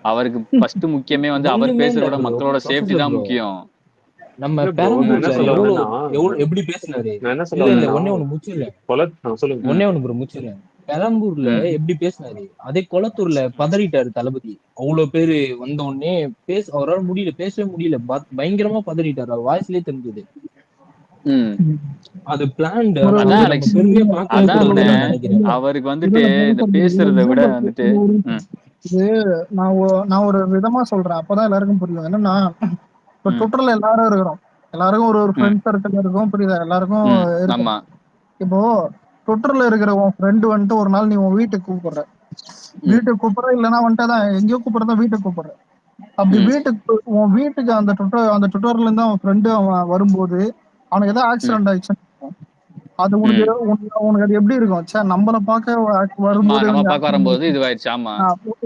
Speaker 2: அவருக்கு ஃபர்ஸ்ட் முக்கியமே வந்து அவர் பேசுறதோட மக்களோட சேஃப்டி தான் முக்கியம்.
Speaker 7: நம்ம எப்படி பேசினாரு ஒன்னே ஒண்ணு முடிச்சிடல. பெரம்பூர்ல எப்படி பேசினாரு, அதே கொளத்தூர்ல பதறிட்டாரு தளபதி. அவ்வளவு பேரு வந்த உடனே அவரால் முடியல, பேசவே முடியல, பயங்கரமா பதறிட்டாரு. அவர் வாய்ஸ்லயே தெரிஞ்சது. அது பிளான்ட்.
Speaker 2: அதான் அலெக்ஸ், அதான் அவருக்கு வந்துட்டு இந்த பேசுறத விட வந்துட்டு
Speaker 1: இது நான் ஒரு விதமா சொல்றேன், அப்பதான் எல்லாருக்கும் புரியும். என்னன்னா இப்ப ட்விட்டர்ல எல்லாரும் இருக்கிறோம், எல்லாருக்கும் ஒரு ஃப்ரெண்ட் சர்க்கிள் இருக்கும், புரியுதா? எல்லாருக்கும் இருக்கும். இப்போ ட்விட்டர்ல இருக்கிற உன் ஃப்ரெண்டு வந்துட்டு ஒரு நாள் நீ உன் வீட்டுக்கு கூப்பிடுற, வீட்டுக்கு கூப்பிடுற, இல்லைன்னா வந்துட்டு தான் எங்கேயோ கூப்பிடுறதா வீட்டுக்கு கூப்பிடுற. அப்படி உன் வீட்டுக்கு அந்த ட்விட்டர்ல இருந்து அவன் ஃப்ரெண்டு அவன் வரும்போது அவனுக்கு ஏதாவது ஆக்சிடென்ட் ஆயிடுச்சு, அது உனக்கு அது எப்படி இருக்கும்? சார் நம்மளை பார்க்க வரும்போது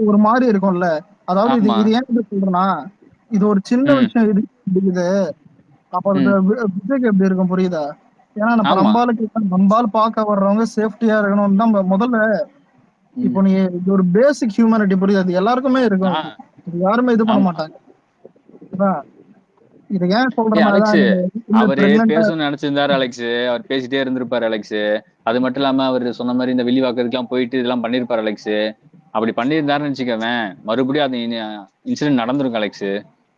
Speaker 1: ஒரு மாதிரி இருக்கும்ல. அதாவது இது ஏன் சொல்றேன்னா, இது ஒரு சின்ன விஷயம் இருக்குது. அப்ப விஜய்க்கு எப்படி இருக்கும், புரியுதா? ஏன்னா நம்பால் பார்க்க வர்றவங்க சேஃப்டியா இருக்கணும் தான் முதல்ல. இப்போ நீ இது ஒரு பேசிக் ஹியூமனிட்டி, புரியாது? எல்லாருக்குமே இருக்கும், யாருமே இது பண்ண மாட்டாங்க. இது ஏன் சொல்றேன்னா,
Speaker 2: அவரு பேசணும்னு நினைச்சிருந்தாரு அலெக்ஸ், அவர் பேசிட்டே இருந்திருப்பாரு அலெக்ஸ். அது மட்டும் இல்லாம அவர் சொன்ன மாதிரி இந்த வில்லிவாக்கத்துக்கு போயிட்டு இதெல்லாம் பண்ணிருப்பாரு அலெக்ஸ். அப்படி பண்ணியிருந்தாருன்னு வச்சுக்கவேன், மறுபடியும் அந்த இன்சிடென்ட் நடந்திருக்கும் அலெக்ஸ்.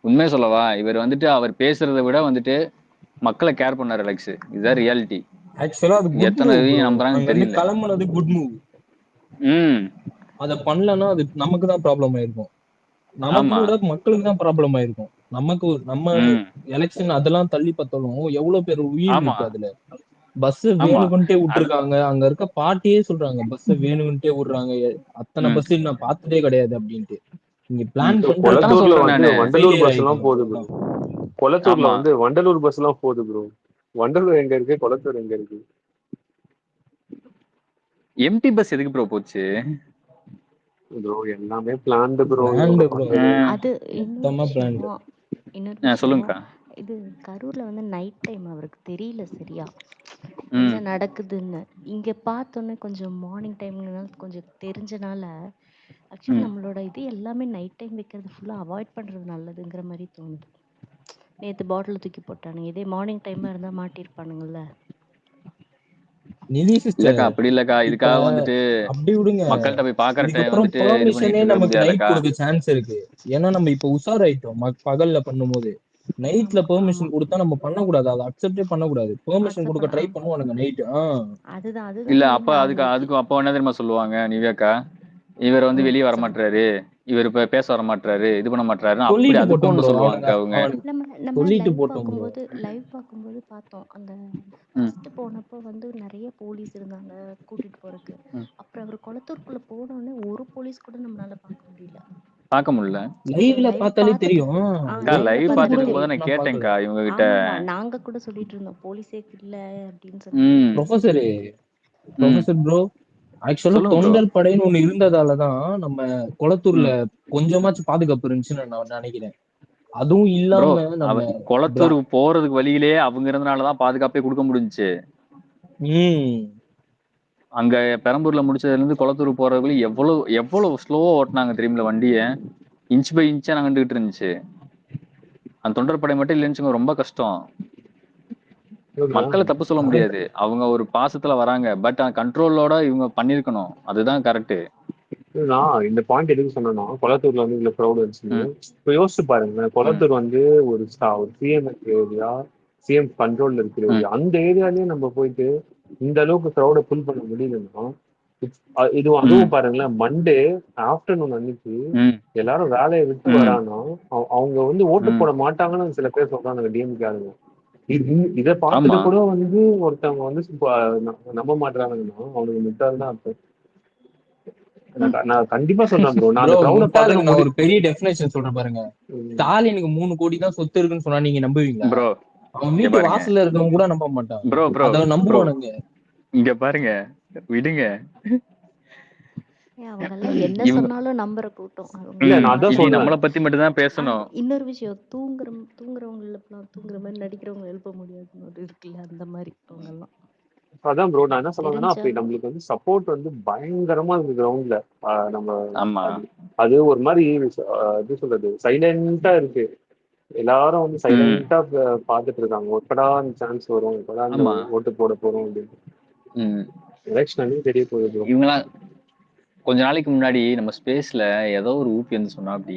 Speaker 2: உண்மையை சொல்லவா, இவர் வந்துட்டு அவர் பேசுறதை விட வந்துட்டு மக்களை கேர் பண்ணாரு அலெக்ஸ். இதுதான் ரியாலிட்டி.
Speaker 7: ஆக்சுவலா அது
Speaker 2: எத்தனை நம்புறாங்கன்னு தெரியல.
Speaker 7: கிளம்புனது குட் மூவ். அத பண்ணலன்னா அது நமக்கு தான் ப்ராப்ளம் ஆயிருக்கும். நமக்கு கூட மக்களுக்கு தான் ப்ராப்ளம் ஆயிருக்கும். நம்ம எலெக்ஷன் அதெல்லாம் தள்ளி பார்த்தாலும் எவ்வளவு பேர் உயிர் இருக்கு அதுல. பஸ் வேணும்ட்டே விட்டுருக்காங்க. அங்க இருக்க பாட்டியே சொல்றாங்க பஸ் வேணும்ட்டே விடுறாங்க, அத்தனை பஸ் நான் பார்த்ததே கிடையாது அப்படின்ட்டு. இங்க பிளான்
Speaker 6: கொளத்தூர்ல வந்து வண்டலூர் பஸ் எல்லாம் போகுது ப்ரோ. கொளத்தூர்ல வந்து வண்டலூர் பஸ் எல்லாம் போகுது ப்ரோ. வண்டலூர் எங்க இருக்கு, கொளத்தூர் எங்க இருக்கு?
Speaker 2: எம்டி பஸ் எதுக்கு ப்ரோ போச்சு
Speaker 6: ப்ரோ? எல்லாமே பிளான்ட் ப்ரோ.
Speaker 4: அது
Speaker 2: சொல்லுங்கக்கா.
Speaker 4: இது கரூர்ல வந்து நைட் டைம் அவருக்கு தெரியல சரியா என்ன நடக்குதுன்னு. இங்க பார்த்தோன்னே கொஞ்சம் மார்னிங் டைம்னால கொஞ்சம் தெரிஞ்சனால ஆக்சுவலி நம்மளோட இது எல்லாமே நைட் டைம் வைக்கிறது ஃபுல்லா அவாய்ட் பண்றது நல்லதுங்கிற மாதிரி தோணுது. நேத்து பாட்டில் தூக்கி போட்டானுங்க, இதே மார்னிங் டைமா இருந்தா மாட்டிருப்பானுங்கல்ல.
Speaker 2: அப்படி இல்லக்கா, இதுக்காக வந்துட்டு
Speaker 7: அப்படி விடுங்க,
Speaker 2: மக்கள்கிட்ட போய் பாக்குறேன்
Speaker 7: நமக்கு நைட் கொடுக்க சான்ஸ் இருக்கு. ஏன்னா நம்ம இப்ப உஷாராயிட்டோம் பகல்ல பண்ணும்போது. நைட்ல பெர்மிஷன் கொடுத்தா நம்ம பண்ணக்கூடாது, அதை அக்செப்டே பண்ணக்கூடாது. பெர்மிஷன் கொடுக்க ட்ரை பண்ணுவானுங்க நைட்.
Speaker 4: அதுதான்
Speaker 2: இல்ல அப்ப அதுக்கு அப்ப என்ன தெரியுமா சொல்லுவாங்க நிவ்யாக்கா, இவர் வந்து வெளியே வர மாட்டாரு, இவர் இப்ப பேச வர மாட்டாரு, இது பண்ண மாட்டாரு, அப்படி அதுக்கு ஒண்ணு சொல்லுவாங்க அவங்க.
Speaker 4: லைவ் பார்க்கும்போது பார்த்தோம். அந்த ஃபர்ஸ்ட் போனப்போ வந்து நிறைய போலீஸ் இருந்தாங்க கூட்டிட்டு போறதுக்கு. அப்புறம் அவர் குளத்தூருக்குள்ள போனோடனே ஒரு போலீஸ் கூட நம்மளால பார்க்க முடியல.
Speaker 7: லைவ்ல பார்த்தாலே தெரியும்.
Speaker 2: லைவ் பார்த்துட்டு போது நான் கேட்டேன்க்கா இவங்க கிட்ட.
Speaker 4: நாங்க கூட சொல்லிட்டு இருந்தோம் போலீஸே இல்ல அப்படின்னு சொல்லி.
Speaker 7: ப்ரொஃபசர் ப்ரோ, ஆக்சுவலா தொண்டர் படைன்னு ஒண்ணு இருந்ததாலதான் நம்ம குளத்தூர்ல கொஞ்சமாச்சும் பாதுகாப்பு இருந்துச்சுன்னு நான் நினைக்கிறேன். அதுவும் இல்லாம நம்ம
Speaker 2: குளத்தூருக்கு போறதுக்கு வழியிலேயே அவங்க இருந்தனாலதான் பாதுகாப்பே கொடுக்க முடிஞ்சுச்சு. அங்க பெரம்பூர்ல முடிச்சதுல இருந்து குளத்தூர் போறதுக்குள்ள எவ்வளவு ஸ்லோவா ஓட்டினாங்க தெரியுமில வண்டிய. இன்ச் பை இன்ச்சா நகர்ந்துகிட்டு இருந்துச்சு. அந்த தொண்டர் படை மட்டும் இல்லைன்னு ரொம்ப கஷ்டம். மக்களை தப்பு சொல்ல முடியாது, அவங்க ஒரு பாசத்துல வராங்க. பட் கண்ட்ரோலோட இவங்க பண்ணிருக்கணும், அதுதான் கரெக்ட்.
Speaker 6: நான் இந்த பாயிண்ட் எதுக்கு சொன்னேன்னா, கொளத்தூர்ல வந்து இதுல க்ரௌட் இருந்துச்சு. இப்ப யோசிச்சு பாருங்க, கொளத்தூர் வந்து ஒரு சிஎம் ஏரியா, சிஎம் கண்ட்ரோல்ல இருக்கிற ஏரியா. அந்த ஏரியாலயே நம்ம போயிட்டு இந்த அளவுக்கு க்ரௌட புல் பண்ண முடியலன்னா, அதுவும் பாருங்களேன், மண்டே ஆஃப்டர்நூன் அன்னைக்கு எல்லாரும் வேலையை விட்டு வரானா அவங்க வந்து ஓட்டு போட மாட்டாங்கன்னு சில பேர் சொல்றாங்க டிஎம்கே ஆளுங்க. இதை பார்த்துட்டு கூட வந்து ஒருத்தவங்க வந்து நம்ப மாட்டாங்கன்னா அவனுக்கு முட்டாள் தான் அர்த்தம். நான் கண்டிப்பா சொல்றேன் ப்ரோ.
Speaker 7: நான் ஒரு பெரிய டெஃபினேஷன் சொல்றேன் பாருங்க. ஸ்டாலினுக்கு 3 கோடி தான் சொத்து இருக்குன்னு சொன்னா நீங்க நம்புவீங்களா?
Speaker 2: ப்ரோ
Speaker 7: அவன் வீட்டு வாசல்ல இருக்கவங்க கூட நம்ப மாட்டான். அத நம்புவானுங்க.
Speaker 2: இங்க பாருங்க, விடுங்க.
Speaker 4: அவங்கெல்லாம் என்ன சொன்னாலும் நம்புற கூட்டம்.
Speaker 2: நம்மளை பத்தி மட்டும் தான் பேசணும்.
Speaker 4: இன்னொரு விஷயம், தூங்குறவங்க தூங்குற மாதிரி நடிக்கிறவங்க எழுப்ப முடியாதுன்னு ஒரு இருக்குல்ல, அந்த மாதிரி அவங்க எல்லாம்.
Speaker 6: அதான் ப்ரோ நான் என்ன சொல்றேன்னா, அப்படி நம்மளுக்கு வந்து சப்போர்ட் வந்து பயங்கரமா இருக்கு கிரவுண்ட்ல. நம்ம அது ஒரு மாதிரி எப்படி சொல்றது, சைலண்டா இருக்கு. எல்லாரும் வந்து சைலண்டா பாத்துட்டு இருக்காங்க, எப்படா சான்ஸ் வரும், எப்படா ஓட்டு போட போறோம் அப்படின்னு. எலெக்ஷன் தெரிய போகுது ப்ரோ.
Speaker 2: இவங்கலாம் கொஞ்ச நாளைக்கு முன்னாடி நம்ம ஸ்பேஸ்ல ஏதோ ஒரு ஊப்பி வந்து சொன்னா அப்படி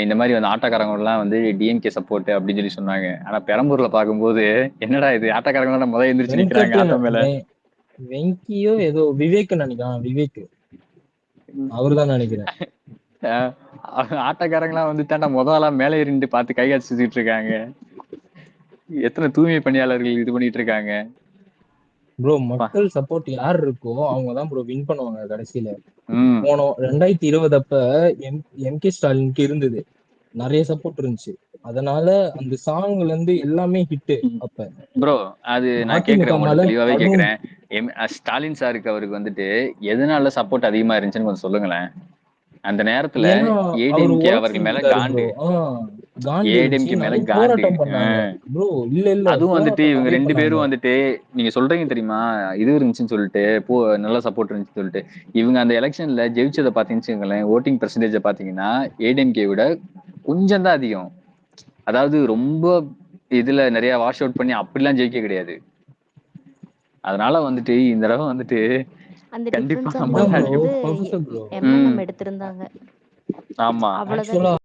Speaker 2: இந்த மாதிரி வந்து ஆட்டோக்காரங்க எல்லாம் வந்து டிஎம்கே சப்போர்ட் அப்படின்னு சொல்லி சொன்னாங்க. ஆனா பெரம்பூர்ல பாக்கும்போது என்னடா இது ஆட்டோக்காரங்க முதல் எந்திரிச்சு நிக்கிறாங்க ஆட்டோ மேல.
Speaker 7: வெங்கியோ ஏதோ விவேக் நினைக்கிறேன், விவேக் அவருதான் நினைக்கிறேன்.
Speaker 2: ஆட்டோக்காரங்களாம் வந்து தாண்டா முதலா மேலே ஏறிட்டு பார்த்து கை காட்சி சுத்திட்டு இருக்காங்க. எத்தனை தூய்மை பணியாளர்கள் இது பண்ணிட்டு இருக்காங்க
Speaker 7: ப்ரோ. மக்கள் சப்போர்ட் யார் இருக்கோ அவங்கதான் ப்ரோ வின் பண்ணுவாங்க கடைசியில. போன 2020 அப்ப எம்கே ஸ்டாலினுக்கு இருந்தது, நிறைய சப்போர்ட் இருந்துச்சு. அதனால அந்த சாங்ல இருந்து எல்லாமே ஹிட். அப்ப
Speaker 2: ப்ரோ அது நான் கேக்குறேன், உங்களுக்கு தெளிவாவே கேக்குறேன். ஸ்டாலின் சாருக்கு அவருக்கு வந்துட்டு எதனால சப்போர்ட் அதிகமா இருந்துச்சுன்னு கொஞ்சம் சொல்லுங்களேன். அந்த நேரத்துல ஏடிஎம்கே அவர்கள் மேல காண்டு, ஏடிஎம்கே மேல காண்டு. அதுவும் வந்துட்டு இவங்க 2 பேரும் வந்துட்டு நீங்க சொல்றீங்க தெரியுமா, இது இருந்துச்சுன்னு சொல்லிட்டு நல்ல சப்போர்ட் இருந்துச்சுன்னு சொல்லிட்டு. இவங்க அந்த எலெக்ஷன்ல ஜெயிச்சதை பாத்தீங்கன்னு ஓட்டிங் பெர்சன்டேஜ் பாத்தீங்கன்னா ஏடிஎம்கே விட கொஞ்சம் தான் அதிகம். அதாவது ரொம்ப இதுல நிறைய வாஷ் அவுட் பண்ணி அப்படிலாம் ஜெயிக்க கிடையாது. அதனால வந்துட்டு இந்த தடவை வந்துட்டு
Speaker 4: அந்த
Speaker 2: கண்டிப்பா
Speaker 4: டிஃபரன்ஸ் அவங்க வந்து எம்என்எம் எடுத்திருந்தாங்க.
Speaker 2: ஆமா
Speaker 4: அவ்வளவுதான்.